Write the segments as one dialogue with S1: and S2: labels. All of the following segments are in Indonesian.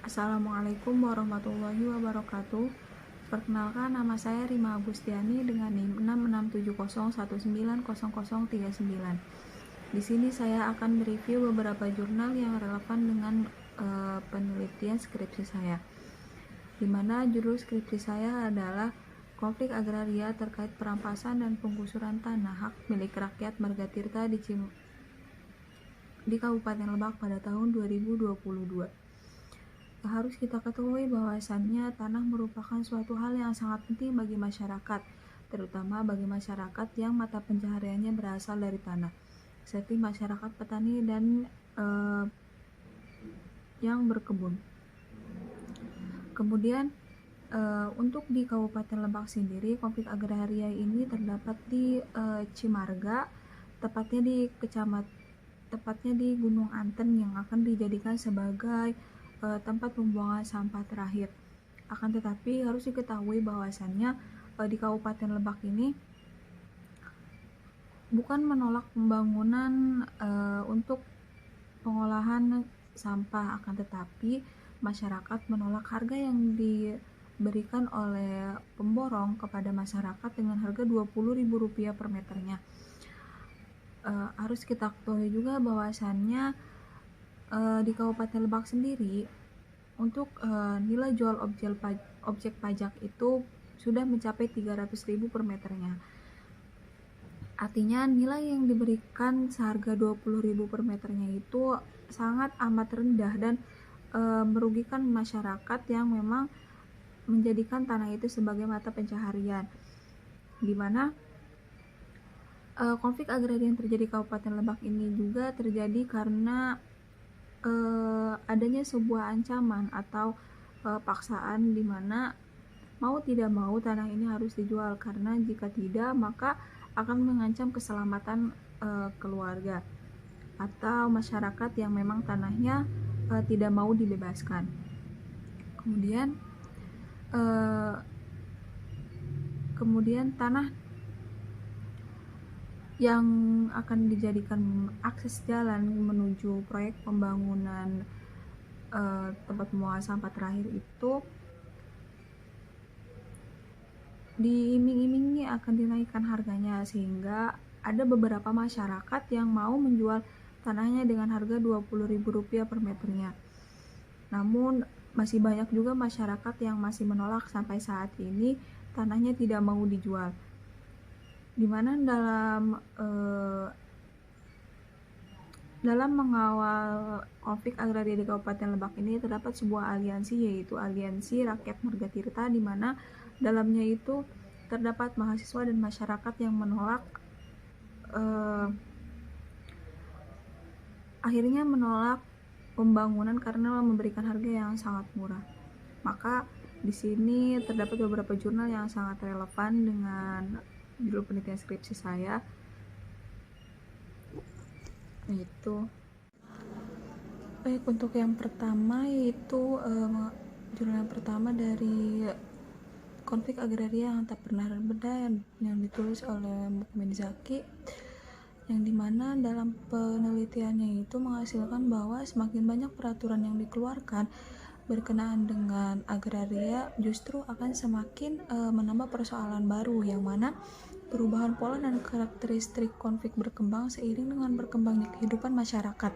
S1: Assalamualaikum warahmatullahi wabarakatuh. Perkenalkan, nama saya Rima Agustiani dengan NIM 6670190039. Di sini saya akan mereview beberapa jurnal yang relevan dengan penelitian skripsi saya. Di mana judul skripsi saya adalah konflik agraria terkait perampasan dan penggusuran tanah hak milik rakyat Marga Tirta di Kabupaten Lebak pada tahun 2022. Harus kita ketahui bahwasannya tanah merupakan suatu hal yang sangat penting bagi masyarakat, terutama bagi masyarakat yang mata pencahariannya berasal dari tanah, seperti masyarakat petani dan yang berkebun. Kemudian untuk di Kabupaten Lebak sendiri, konflik agraria ini terdapat di Cimarga, tepatnya di Gunung Anten yang akan dijadikan sebagai tempat pembuangan sampah terakhir. Akan tetapi harus diketahui bahwasannya di Kabupaten Lebak ini bukan menolak pembangunan untuk pengolahan sampah, akan tetapi masyarakat menolak harga yang diberikan oleh pemborong kepada masyarakat dengan harga Rp20.000 per meternya. Harus kita ketahui juga bahwasannya di Kabupaten Lebak sendiri untuk nilai jual objek pajak itu sudah mencapai Rp300.000 per meternya. Artinya nilai yang diberikan seharga Rp20.000 per meternya itu sangat amat rendah dan merugikan masyarakat yang memang menjadikan tanah itu sebagai mata pencaharian, di mana konflik agraria yang terjadi di Kabupaten Lebak ini juga terjadi karena adanya sebuah ancaman atau paksaan di mana mau tidak mau tanah ini harus dijual, karena jika tidak maka akan mengancam keselamatan keluarga atau masyarakat yang memang tanahnya tidak mau dibebaskan. Kemudian tanah yang akan dijadikan akses jalan menuju proyek pembangunan tempat pembuangan sampah terakhir itu diiming-imingi akan dinaikkan harganya, sehingga ada beberapa masyarakat yang mau menjual tanahnya dengan harga Rp20.000 per meternya. Namun masih banyak juga masyarakat yang masih menolak sampai saat ini tanahnya tidak mau dijual, dimana dalam mengawal konflik agraria di Kabupaten Lebak ini terdapat sebuah aliansi, yaitu Aliansi Rakyat Marga Tirta, di mana dalamnya itu terdapat mahasiswa dan masyarakat yang akhirnya menolak pembangunan karena memberikan harga yang sangat murah. Maka di sini terdapat beberapa jurnal yang sangat relevan dengan judul penelitian skripsi saya, yaitu untuk yang pertama yaitu jurnal yang pertama dari konflik agraria yang tak pernah reda yang ditulis oleh Mukmin Zaki, yang dimana dalam penelitiannya itu menghasilkan bahwa semakin banyak peraturan yang dikeluarkan berkenaan dengan agraria justru akan semakin menambah persoalan baru, yang mana perubahan pola dan karakteristik konflik berkembang seiring dengan berkembangnya kehidupan masyarakat.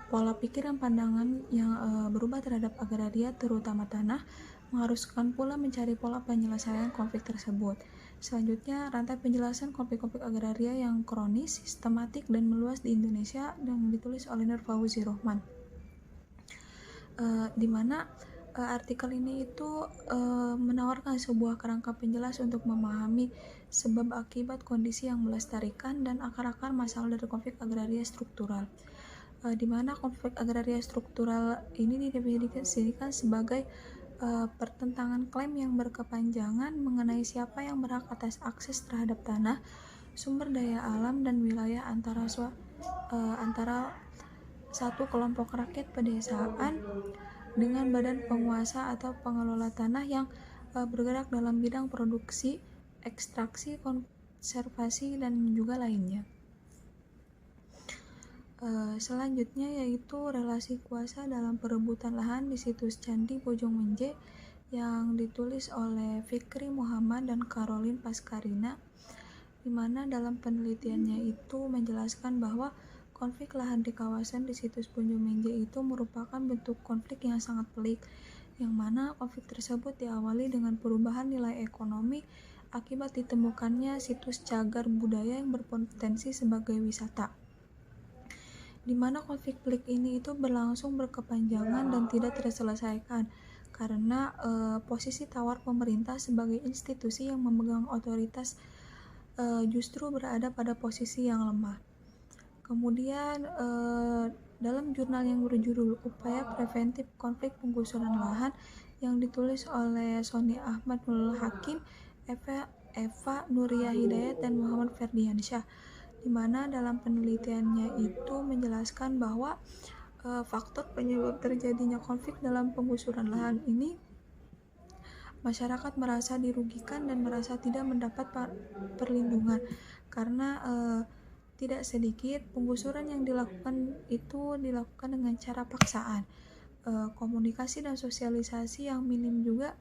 S1: Pola pikir dan pandangan yang berubah terhadap agraria, terutama tanah, mengharuskan pula mencari pola penyelesaian konflik tersebut. Selanjutnya, rantai penjelasan konflik-konflik agraria yang kronis, sistematik, dan meluas di Indonesia yang ditulis oleh Nur Fauzi Rohman. Di mana artikel ini itu menawarkan sebuah kerangka penjelas untuk memahami sebab akibat kondisi yang melestarikan dan akar-akar masalah dari konflik agraria struktural. Di mana konflik agraria struktural ini didefinisikan sebagai pertentangan klaim yang berkepanjangan mengenai siapa yang berhak atas akses terhadap tanah, sumber daya alam, dan wilayah antara satu kelompok rakyat pedesaan dengan badan penguasa atau pengelola tanah yang bergerak dalam bidang produksi, ekstraksi, konservasi, dan juga lainnya. Selanjutnya yaitu relasi kuasa dalam perebutan lahan di situs Candi Bojong Menje yang ditulis oleh Fikri Muhammad dan Caroline Pascarina, di mana dalam penelitiannya itu menjelaskan bahwa konflik lahan di kawasan di situs Bojong Menje itu merupakan bentuk konflik yang sangat pelik, yang mana konflik tersebut diawali dengan perubahan nilai ekonomi akibat ditemukannya situs cagar budaya yang berpotensi sebagai wisata, di mana konflik pelik ini itu berlangsung berkepanjangan dan tidak terselesaikan karena posisi tawar pemerintah sebagai institusi yang memegang otoritas justru berada pada posisi yang lemah. Kemudian dalam jurnal yang berjudul Upaya Preventif Konflik Penggusuran Lahan yang ditulis oleh Sony Ahmad Nurul Hakim, Eva Nuria Hidayat, dan Muhammad Ferdiansyah, di mana dalam penelitiannya itu menjelaskan bahwa faktor penyebab terjadinya konflik dalam penggusuran lahan ini, masyarakat merasa dirugikan dan merasa tidak mendapat perlindungan karena tidak sedikit penggusuran yang dilakukan itu dilakukan dengan cara paksaan. Komunikasi dan sosialisasi yang minim juga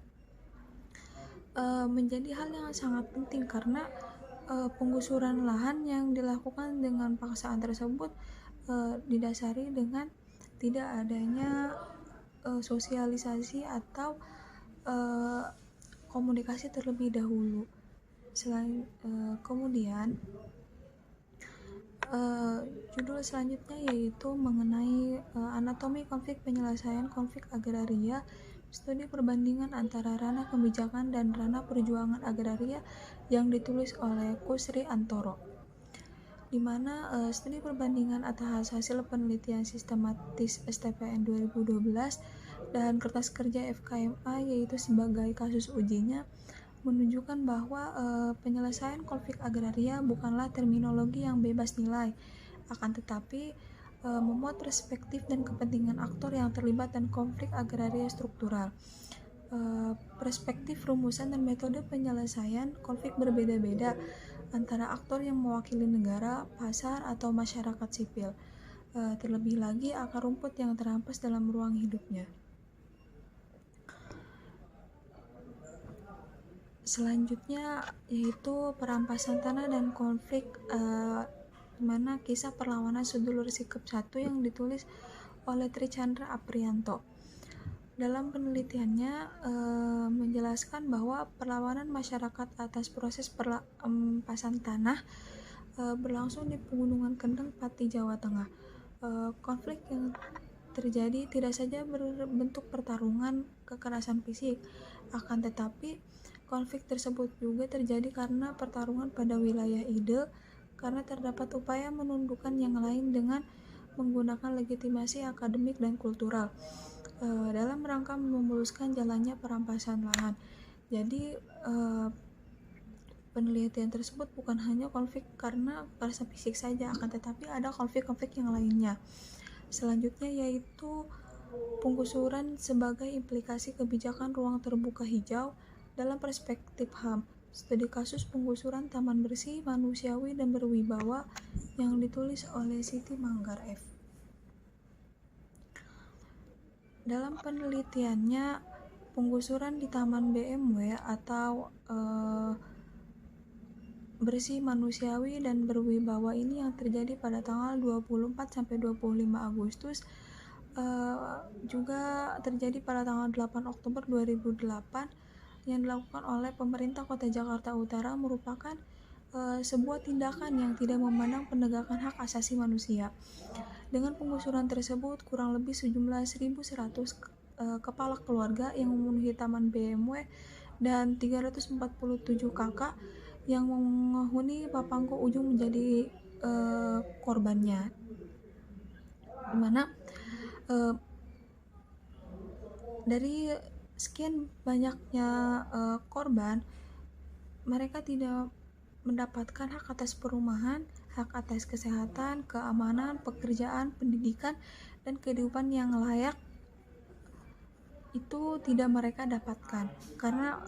S1: menjadi hal yang sangat penting karena penggusuran lahan yang dilakukan dengan paksaan tersebut didasari dengan tidak adanya sosialisasi atau komunikasi terlebih dahulu. Kemudian judul selanjutnya yaitu mengenai anatomi konflik penyelesaian konflik agraria, studi perbandingan antara ranah kebijakan dan ranah perjuangan agraria, yang ditulis oleh Kusri Antoro, di mana studi perbandingan atas hasil penelitian sistematis STPN 2012 dan kertas kerja FKMA yaitu sebagai kasus ujinya menunjukkan bahwa penyelesaian konflik agraria bukanlah terminologi yang bebas nilai, akan tetapi memuat perspektif dan kepentingan aktor yang terlibat dan konflik agraria struktural. Perspektif, rumusan, dan metode penyelesaian konflik berbeda-beda antara aktor yang mewakili negara, pasar, atau masyarakat sipil. Terlebih lagi akar rumput yang terampas dalam ruang hidupnya. Selanjutnya yaitu perampasan tanah dan konflik, di mana kisah perlawanan sedulur sikap 1 yang ditulis oleh Trichandra Aprianto. Dalam penelitiannya menjelaskan bahwa perlawanan masyarakat atas proses perampasan tanah berlangsung di Pegunungan Kendeng, Pati, Jawa Tengah. Konflik yang terjadi tidak saja berbentuk pertarungan kekerasan fisik, akan tetapi konflik tersebut juga terjadi karena pertarungan pada wilayah ide, karena terdapat upaya menundukkan yang lain dengan menggunakan legitimasi akademik dan kultural dalam rangka memuluskan jalannya perampasan lahan. Jadi penelitian tersebut bukan hanya konflik karena kekerasan fisik saja, akan tetapi ada konflik-konflik yang lainnya. Selanjutnya yaitu penggusuran sebagai implikasi kebijakan ruang terbuka hijau dalam perspektif HAM, studi kasus penggusuran taman bersih, manusiawi, dan berwibawa, yang ditulis oleh Siti Manggar F. Dalam penelitiannya, penggusuran di Taman BMW atau bersih, manusiawi, dan berwibawa ini yang terjadi pada tanggal 24-25 Agustus juga terjadi pada tanggal 8 Oktober 2008 yang dilakukan oleh pemerintah Kota Jakarta Utara merupakan sebuah tindakan yang tidak memandang penegakan hak asasi manusia. Dengan penggusuran tersebut, kurang lebih sejumlah 1.100 kepala keluarga yang memenuhi Taman BMW dan 347 kakak yang menghuni Papangko Ujung menjadi korbannya, dimana dari sekian banyaknya korban, mereka tidak mendapatkan hak atas perumahan, hak atas kesehatan, keamanan, pekerjaan, pendidikan, dan kehidupan yang layak. Itu tidak mereka dapatkan karena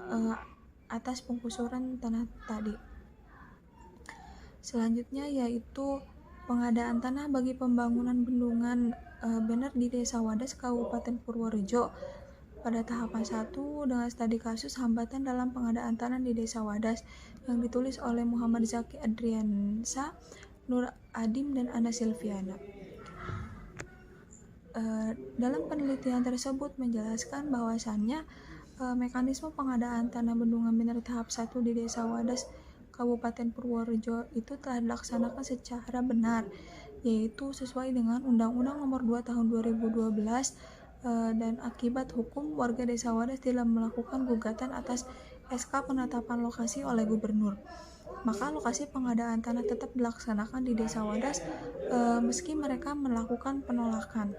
S1: atas penggusuran tanah tadi. Selanjutnya yaitu pengadaan tanah bagi pembangunan bendungan bener di Desa Wadas, Kabupaten Purworejo pada tahapan 1 dengan studi kasus hambatan dalam pengadaan tanah di Desa Wadas yang ditulis oleh Muhammad Zaki Adriansa, Nur Adim, dan Ana Silviana. Dalam penelitian tersebut menjelaskan bahwasannya mekanisme pengadaan tanah bendungan bener tahap 1 di Desa Wadas, Kabupaten Purworejo itu telah dilaksanakan secara benar, yaitu sesuai dengan Undang-Undang Nomor 2 Tahun 2012 dan akibat hukum warga Desa Wadas tidak melakukan gugatan atas SK penetapan lokasi oleh gubernur. Maka lokasi pengadaan tanah tetap dilaksanakan di Desa Wadas meski mereka melakukan penolakan.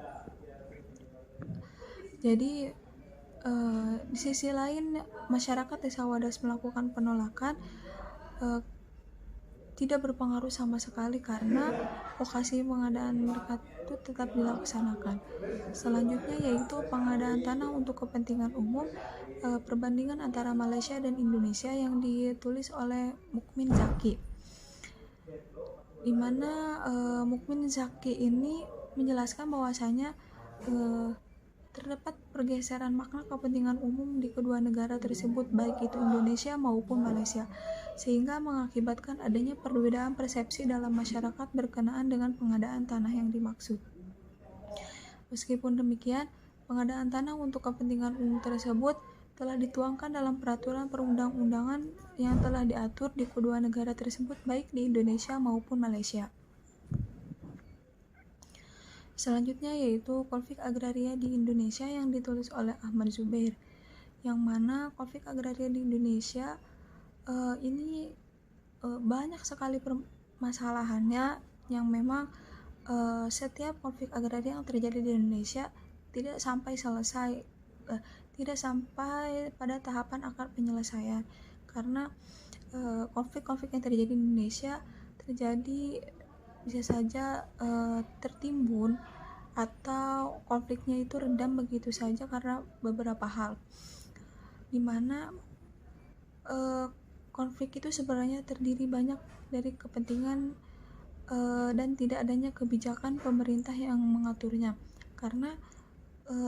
S1: Jadi di sisi lain, masyarakat Desa Wadas melakukan penolakan tidak berpengaruh sama sekali karena lokasi pengadaan mereka itu tetap dilaksanakan. Selanjutnya yaitu pengadaan tanah untuk kepentingan umum, perbandingan antara Malaysia dan Indonesia yang ditulis oleh Mukmin Zaki, di mana Mukmin Zaki ini menjelaskan bahwasanya terdapat pergeseran makna kepentingan umum di kedua negara tersebut, baik itu Indonesia maupun Malaysia, sehingga mengakibatkan adanya perbedaan persepsi dalam masyarakat berkenaan dengan pengadaan tanah yang dimaksud. Meskipun demikian, pengadaan tanah untuk kepentingan umum tersebut telah dituangkan dalam peraturan perundang-undangan yang telah diatur di kedua negara tersebut, baik di Indonesia maupun Malaysia. Selanjutnya yaitu konflik agraria di Indonesia yang ditulis oleh Ahmad Zubair, yang mana konflik agraria di Indonesia ini banyak sekali permasalahannya, yang memang setiap konflik agraria yang terjadi di Indonesia tidak sampai selesai, tidak sampai pada tahapan akar penyelesaian, karena konflik-konflik yang terjadi di Indonesia terjadi bisa saja tertimbun atau konfliknya itu redam begitu saja karena beberapa hal, dimana konflik itu sebenarnya terdiri banyak dari kepentingan dan tidak adanya kebijakan pemerintah yang mengaturnya, karena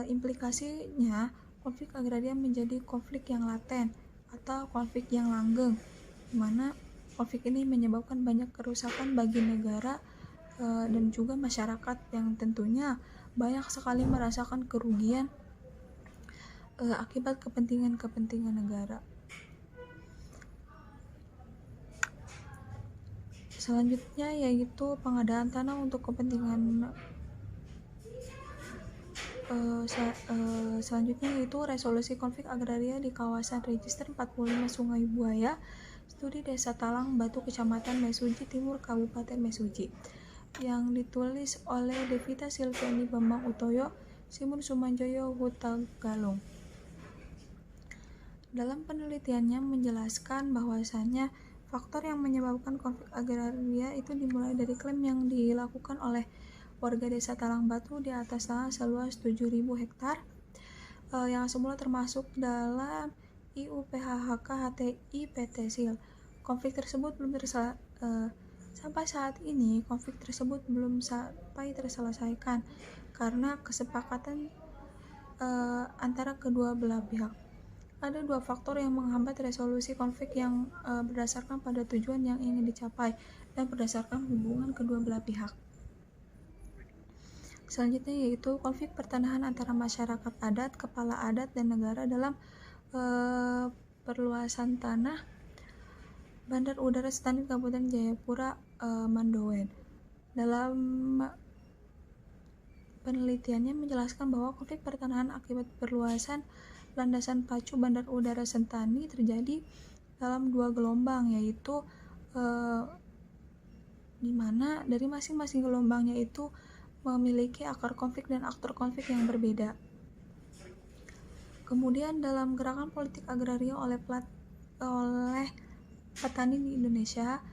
S1: implikasinya konflik agraria menjadi konflik yang laten atau konflik yang langgeng, dimana konflik ini menyebabkan banyak kerusakan bagi negara dan juga masyarakat yang tentunya banyak sekali merasakan kerugian akibat kepentingan-kepentingan negara. Selanjutnya yaitu pengadaan tanah untuk kepentingan selanjutnya yaitu resolusi konflik agraria di kawasan Register 45 Sungai Buaya, Studi Desa Talang Batu, Kecamatan Mesuji Timur, Kabupaten Mesuji, yang ditulis oleh Devita Silviani Bambang Utoyo, Simun Sumanjoyo Hutagalung. Dalam penelitiannya menjelaskan bahwasannya faktor yang menyebabkan konflik agraria itu dimulai dari klaim yang dilakukan oleh warga Desa Talang Batu di atas tanah seluas 7.000 hektar yang semula termasuk dalam IUPHHK HTI PT SIL. Konflik tersebut belum sampai saat ini konflik tersebut belum sampai terselesaikan karena kesepakatan antara kedua belah pihak. Ada dua faktor yang menghambat resolusi konflik yang berdasarkan pada tujuan yang ingin dicapai dan berdasarkan hubungan kedua belah pihak. Selanjutnya yaitu konflik pertanahan antara masyarakat adat, kepala adat, dan negara dalam perluasan tanah Bandar Udara Sentani Kabupaten Jayapura, Mandowen. Dalam penelitiannya menjelaskan bahwa konflik pertanahan akibat perluasan landasan pacu Bandar Udara Sentani terjadi dalam dua gelombang, yaitu di mana dari masing-masing gelombangnya itu memiliki akar konflik dan aktor konflik yang berbeda. Kemudian dalam gerakan politik agraria oleh petani di Indonesia,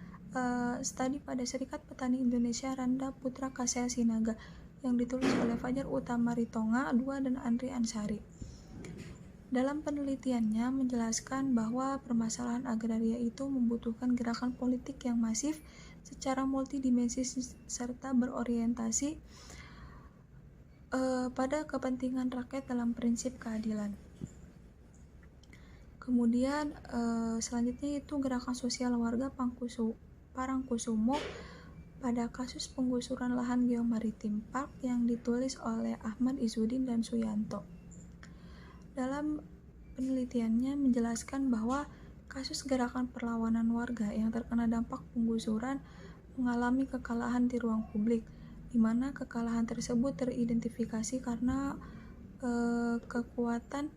S1: studi pada Serikat Petani Indonesia Randa Putra Kasea Sinaga yang ditulis oleh Fajar Utama Ritonga II dan Andri Ansari. Dalam penelitiannya menjelaskan bahwa permasalahan agraria itu membutuhkan gerakan politik yang masif secara multidimensi serta berorientasi pada kepentingan rakyat dalam prinsip keadilan. Kemudian selanjutnya itu gerakan sosial warga Parangkusumo pada kasus penggusuran lahan Geomaritim Park yang ditulis oleh Ahmad Izzuddin dan Suyanto. Dalam penelitiannya menjelaskan bahwa kasus gerakan perlawanan warga yang terkena dampak penggusuran mengalami kekalahan di ruang publik, di mana kekalahan tersebut teridentifikasi karena kekuatan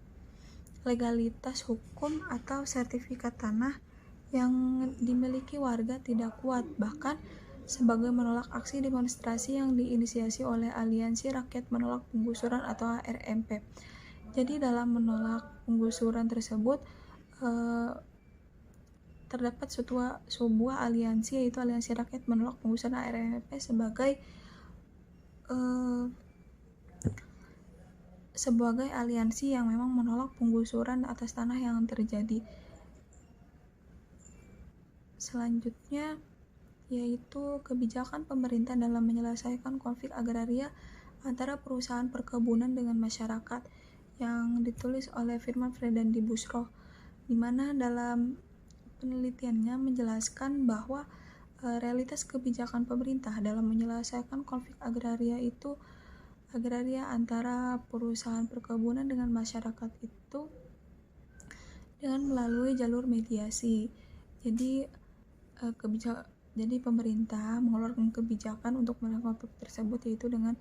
S1: legalitas hukum atau sertifikat tanah yang dimiliki warga tidak kuat, bahkan sebagai menolak aksi demonstrasi yang diinisiasi oleh Aliansi Rakyat Menolak Penggusuran atau ARMP. Jadi dalam menolak penggusuran tersebut terdapat sebuah aliansi, yaitu Aliansi Rakyat Menolak Penggusuran ARMP sebagai aliansi yang memang menolak penggusuran atas tanah yang terjadi. Selanjutnya yaitu kebijakan pemerintah dalam menyelesaikan konflik agraria antara perusahaan perkebunan dengan masyarakat yang ditulis oleh Firman Fredandi Busroh, di mana dalam penelitiannya menjelaskan bahwa realitas kebijakan pemerintah dalam menyelesaikan konflik agraria antara perusahaan perkebunan dengan masyarakat itu dengan melalui jalur mediasi. Jadi pemerintah mengeluarkan kebijakan untuk menyelesaikan konflik tersebut, yaitu dengan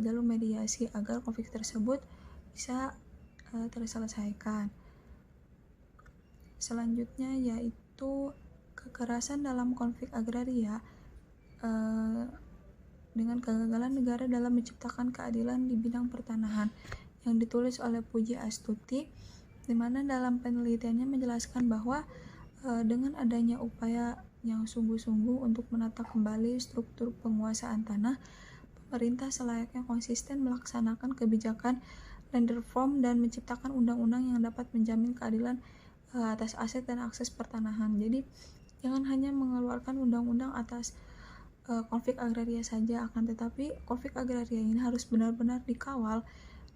S1: jalur mediasi agar konflik tersebut bisa terselesaikan. Selanjutnya yaitu kekerasan dalam konflik agraria dengan kegagalan negara dalam menciptakan keadilan di bidang pertanahan yang ditulis oleh Puji Astuti, di mana dalam penelitiannya menjelaskan bahwa dengan adanya upaya yang sungguh-sungguh untuk menata kembali struktur penguasaan tanah, pemerintah selayaknya konsisten melaksanakan kebijakan land reform dan menciptakan undang-undang yang dapat menjamin keadilan atas aset dan akses pertanahan. Jadi jangan hanya mengeluarkan undang-undang atas konflik agraria saja, akan tetapi konflik agraria ini harus benar-benar dikawal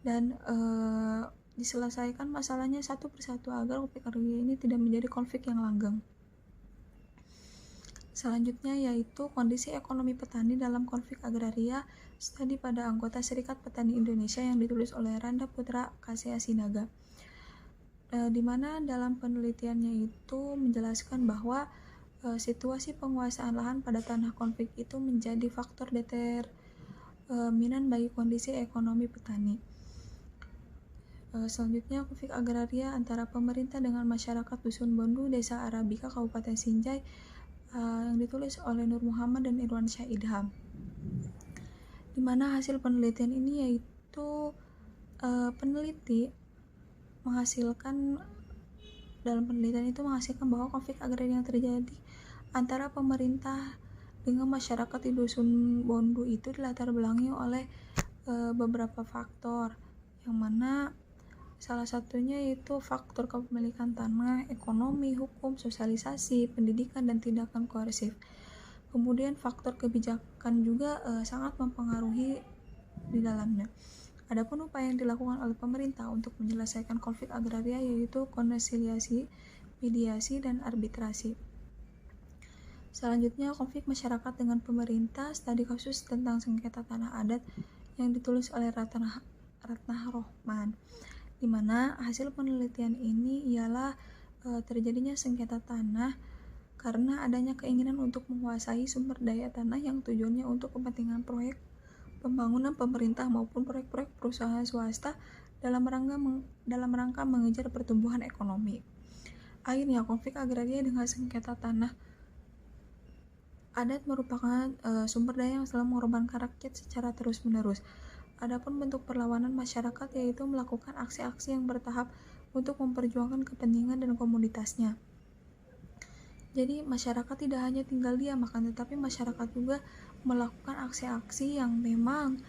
S1: dan diselesaikan masalahnya satu persatu agar konflik agraria ini tidak menjadi konflik yang langgeng. Selanjutnya yaitu kondisi ekonomi petani dalam konflik agraria, studi pada anggota Serikat Petani Indonesia yang ditulis oleh Randa Putra Kasea Sinaga, di mana dalam penelitiannya itu menjelaskan bahwa situasi penguasaan lahan pada tanah konflik itu menjadi faktor determinan bagi kondisi ekonomi petani. Selanjutnya konflik agraria antara pemerintah dengan masyarakat Dusun Bondu, Desa Arabika, Kabupaten Sinjai, yang ditulis oleh Nur Muhammad dan Irwan Syah Idham, di mana hasil penelitian ini yaitu peneliti menghasilkan bahwa konflik agraria yang terjadi antara pemerintah dengan masyarakat di Dusun Bondu itu dilatar belakangi oleh beberapa faktor, yang mana salah satunya yaitu faktor kepemilikan tanah, ekonomi, hukum, sosialisasi, pendidikan, dan tindakan koersif. Kemudian faktor kebijakan juga sangat mempengaruhi di dalamnya. Adapun upaya yang dilakukan oleh pemerintah untuk menyelesaikan konflik agraria yaitu konsiliasi, mediasi, dan arbitrasi. Selanjutnya konflik masyarakat dengan pemerintah, studi kasus tentang sengketa tanah adat yang ditulis oleh Ratnah Rohman, di mana hasil penelitian ini ialah terjadinya sengketa tanah karena adanya keinginan untuk menguasai sumber daya tanah yang tujuannya untuk kepentingan proyek pembangunan pemerintah maupun proyek-proyek perusahaan swasta dalam rangka mengejar pertumbuhan ekonomi. Akhirnya konflik agraria dengan sengketa tanah adat merupakan sumber daya yang selalu mengorbankan rakyat secara terus-menerus. Adapun bentuk perlawanan masyarakat yaitu melakukan aksi-aksi yang bertahap untuk memperjuangkan kepentingan dan komoditasnya. Jadi masyarakat tidak hanya tinggal diam, tetapi masyarakat juga melakukan aksi-aksi yang memang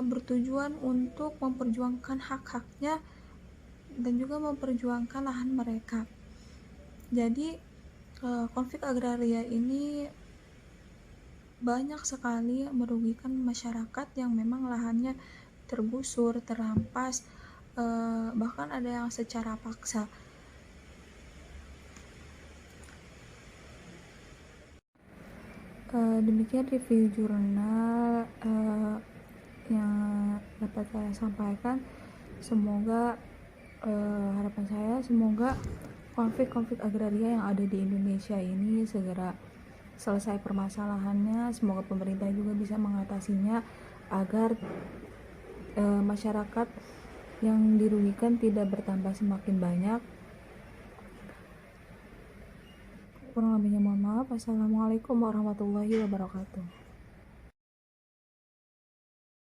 S1: bertujuan untuk memperjuangkan hak-haknya dan juga memperjuangkan lahan mereka. Jadi konflik agraria ini banyak sekali merugikan masyarakat yang memang lahannya tergusur, terampas, bahkan ada yang secara paksa. Demikian review jurnal yang dapat saya sampaikan. Semoga harapan saya semoga konflik-konflik agraria yang ada di Indonesia ini segera selesai permasalahannya. Semoga pemerintah juga bisa mengatasinya agar masyarakat yang dirugikan tidak bertambah semakin banyak. Kurang lebihnya mohon maaf. Assalamualaikum warahmatullahi wabarakatuh.